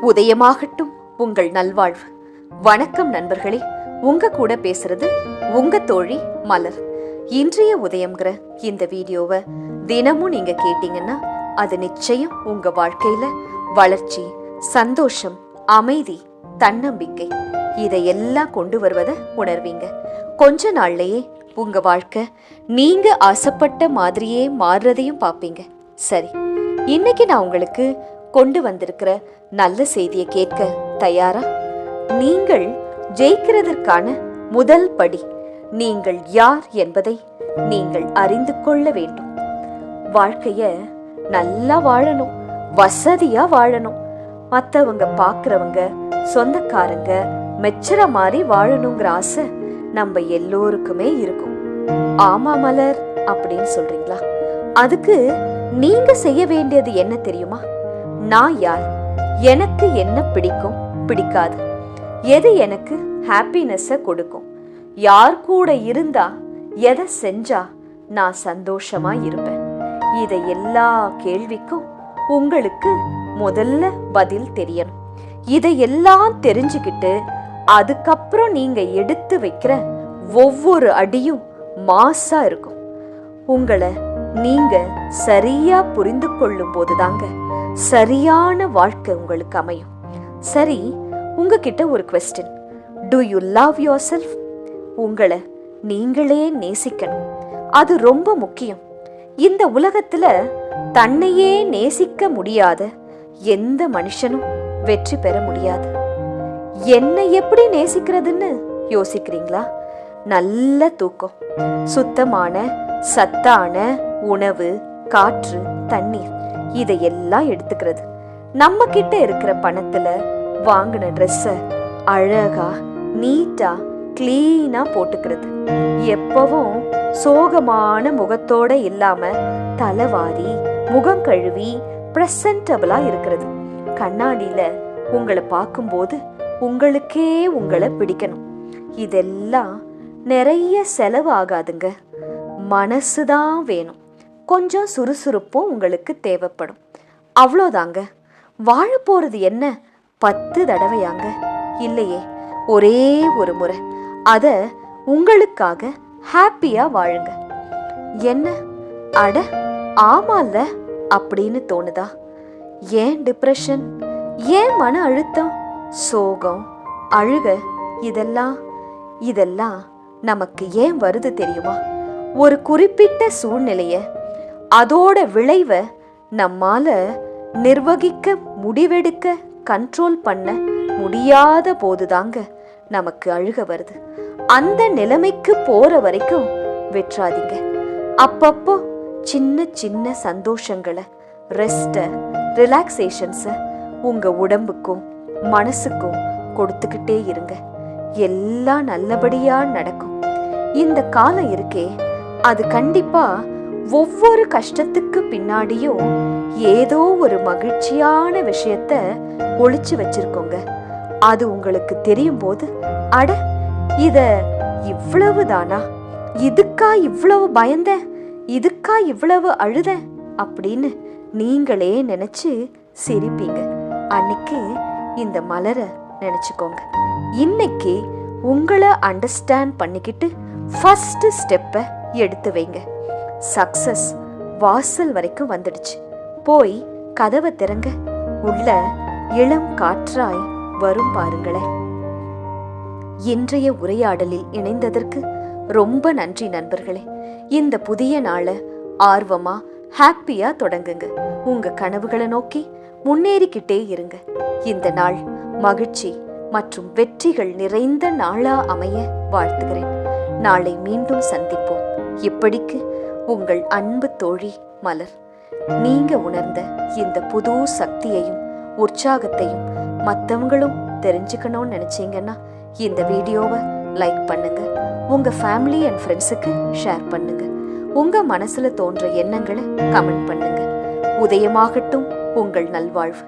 உதயமாகட்டும் உங்கள் நல்வாழ்வு. வணக்கம் நண்பர்களே, உங்க கூட பேசுறது உங்க தோழி மலர். இன்றைய உதயம்ங்கிற இந்த வீடியோவை தினமும் நீங்க கேட்டீங்கன்னா அது நிச்சயம் உங்க வாழ்க்கையில வளர்ச்சி, சந்தோஷம், அமைதி, தன்னம்பிக்கை இதையெல்லாம் கொண்டு வருவதை உணர்வீங்க. கொஞ்ச நாள்லயே உங்க வாழ்க்கை நீங்க ஆசைப்பட்ட மாதிரியே மாறுறதையும் பார்ப்பீங்க. சரி, இன்னைக்கு நான் உங்களுக்கு கொண்டு வந்திருக்கிற நல்ல செய்தியை கேட்க தயாரா? நீங்கள் ஜெயிக்கிறதற்கான முதல் படி நீங்கள் யார் என்பதை நீங்கள் அறிந்து கொள்ள வேண்டும். வாழ்க்கைய நல்லா வாழணும், வசதியா வாழணும், மற்றவங்க பார்க்கறவங்க, சொந்தக்காரங்க மெச்சுற மாதிரி வாழணுங்கிற ஆசை நம்ம எல்லோருக்குமே இருக்கும். ஆமா மலர் அப்படின்னு சொல்றீங்களா? அதுக்கு நீங்க செய்ய வேண்டியது என்ன தெரியுமா? நான் யார், எனக்கு என்ன பிடிக்கும் பிடிக்காது, எது எனக்கு ஹாப்பினஸை கொடுக்கும், யார் கூட இருந்தா எதை செஞ்சா நான் சந்தோஷமா இருப்பேன், இதை எல்லா கேள்விக்கும் உங்களுக்கு முதல்ல பதில் தெரியணும். இதையெல்லாம் தெரிஞ்சுக்கிட்டு அதுக்கப்புறம் நீங்க எடுத்து வைக்கிற ஒவ்வொரு அடியும் மாசா இருக்கும். உங்களை நீங்க சரியா புரிந்து கொள்ளும் போதுதாங்க சரியான வாழ்க்கை உங்களுக்கு அமையும். சரி, உங்ககிட்ட ஒரு question. To you love your self? உங்களை நீங்களே நேசிக்கணும், அது ரொம்ப முக்கியம். இந்த உலகத்துல தன்னையே நேசிக்க முடியாத எந்த மனுஷனும் வெற்றி பெற முடியாது. என்னை எப்படி நேசிக்கிறதுன்னு யோசிக்கிறீங்களா? நல்ல தூக்கம், சுத்தமான சத்தான உணவு, காற்று, தண்ணீர் இதையெல்லாம் எடுத்துக்கிறது, நம்ம கிட்ட இருக்கிற பணத்துல வாங்கின ட்ரெஸ்ஸ அழகா நீட்டா கிளீனா போட்டுக்கிறது, எப்பவும் சோகமான முகத்தோட இல்லாம தலைவாரி முகம் கழுவி பிரசன்டபிளா இருக்கிறது, கண்ணாடியில உங்களை பார்க்கும்போது உங்களுக்கே உங்களை பிடிக்கணும். இதெல்லாம் நிறைய செலவு ஆகாதுங்க, மனசுதான் வேணும், கொஞ்சம் சுறுசுறுப்பும் உங்களுக்கு தேவைப்படும், அவ்வளோதாங்க. வாழ போறது என்ன 10 தடவையாங்க? இல்லையே, ஒரே ஒரு முறை. அத உங்களுக்காக ஹாப்பியா வாழுங்க. என்ன அட ஆமால்ல அப்படின்னு தோணுதா? ஏன் டிப்ரெஷன், ஏன் மன அழுத்தம், சோகம், அழுக இதெல்லாம் நமக்கு ஏன் வருது தெரியுமா? ஒரு குறிப்பிட்ட சூழ்நிலைய, அதோட விளைவை நம்மால நிர்வகிக்க, முடிவெடுக்க, கண்ட்ரோல் பண்ண முடியாத போதுதாங்க நமக்கு அழுக வருது. அந்த நிலைமைக்கு போற வரைக்கும் விட்டுறாதீங்க. அப்பப்போ சின்ன சின்ன சந்தோஷங்களை, ரெஸ்ட, ரிலாக்ஸேஷன்ஸை உங்க உடம்புக்கும் மனசுக்கும் கொடுத்துக்கிட்டே இருங்க. எல்லாம் நல்லபடியா நடக்கும். இந்த காலம் இருக்கே, அது கண்டிப்பா ஒவ்வொரு கஷ்டத்துக்கு பின்னாடியும் ஏதோ ஒரு மகிழ்ச்சியான விஷயத்த ஒளிச்சு வச்சிருக்கோங்க. அது உங்களுக்கு தெரியும் போது, அட இத இவ்வளவு தானா, இதுக்கா இவ்வளவு பயந்த, இதுக்கா இவ்வளவு அழுத அப்படின்னு நீங்களே நினைச்சு சிரிப்பீங்க. அன்னைக்கு இந்த மலரை நினைச்சுக்கோங்க. இன்னைக்கு உங்களை அண்டர்ஸ்டாண்ட் பண்ணிக்கிட்டு ஃபர்ஸ்ட் ஸ்டெப்பை எடுத்து வைங்க. சக்சஸ் வாசல் வரைக்கும் வந்துடுச்சு, போய் கதவை திறங்க, உள்ள இளம் காற்றாய் வரும் பாருங்களேன். இன்றைய உரையாடலில் இணைந்ததற்கு ரொம்ப நன்றி நண்பர்களே. இந்த புதிய நாளை ஆர்வமா ஹாப்பியா தொடங்குங்க. உங்க கனவுகளை நோக்கி முன்னேறிக்கிட்டே இருங்க. இந்த நாள் மகிழ்ச்சி மற்றும் வெற்றிகள் நிறைந்த நாளா அமைய வாழ்த்துகிறேன். நாளை மீண்டும் சந்திப்போம். இப்படிக்கு உங்கள் அன்பு தோழி மலர். நீங்க உணர்ந்த இந்த புது சக்தியையும் உற்சாகத்தையும் மற்றவங்களும் தெரிஞ்சுக்கணும்னு நினைச்சீங்கன்னா இந்த வீடியோவை லைக் பண்ணுங்க, உங்க ஃபேமிலி அண்ட் ஃப்ரெண்ட்ஸுக்கு ஷேர் பண்ணுங்க, உங்க மனசுல தோன்ற எண்ணங்களை கமெண்ட் பண்ணுங்க. உதயமாகட்டும் உங்கள் நல்வாழ்வு.